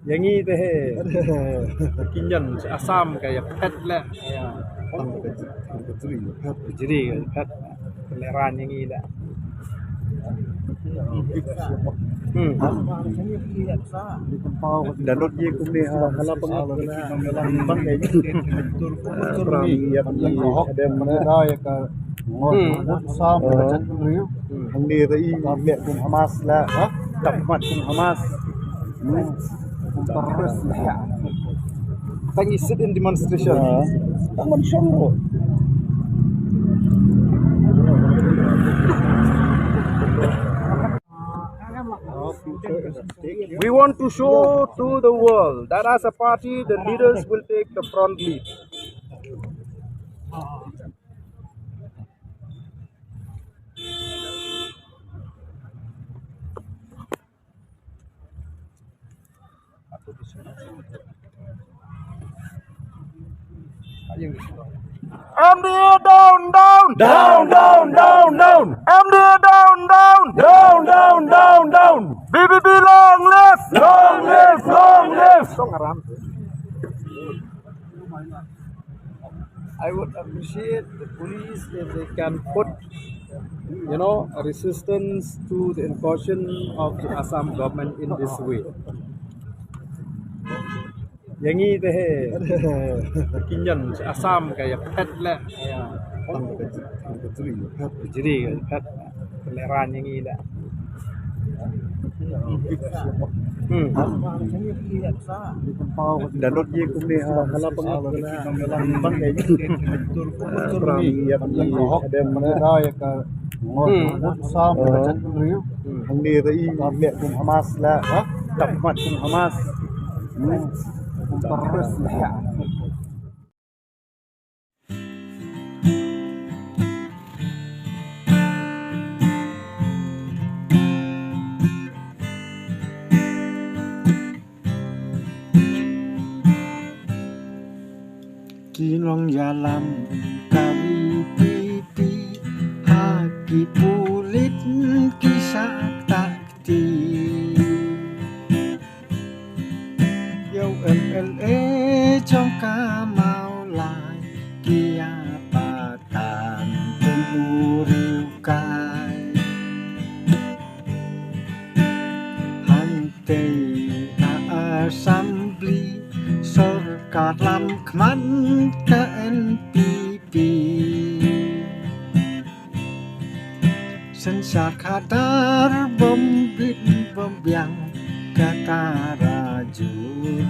Yang ini teh kinyan Assam kayak pet lah, jadi pet peleran yang ini lah. Danot ye kumne hala pangap na bang kay Rami ya ada mana ya ka sam chan riu ang ni rai le kum Hamas la tamat kum Hamas terus ya Tang sit in demonstration. taman syangro We want to show to the world that as a party, the leaders will take the front lead. MDA down, down, down down down down MDA down, down, down down down down BBB long live, long live long live I would appreciate the police if they can put, a resistance to the incursion of the Assam government in this way. Yang ini teh kinyan Assam kayak pet lah, jadi pet peleran yang ini lah. Danot ye kumne hala pangap na bang kay Rami ya ada mana ya ka sam chan riu ang ni rai le kum Hamas la tamat kum Hamas terus ya Kinong yalam kawi piti haki pulit kisah takti Yo MLA trong ca mau lại kia patan tumuriu kai Hantei assembly Sorkat lam kman ke NPP Sensa kadar bombit bombyang kata rajut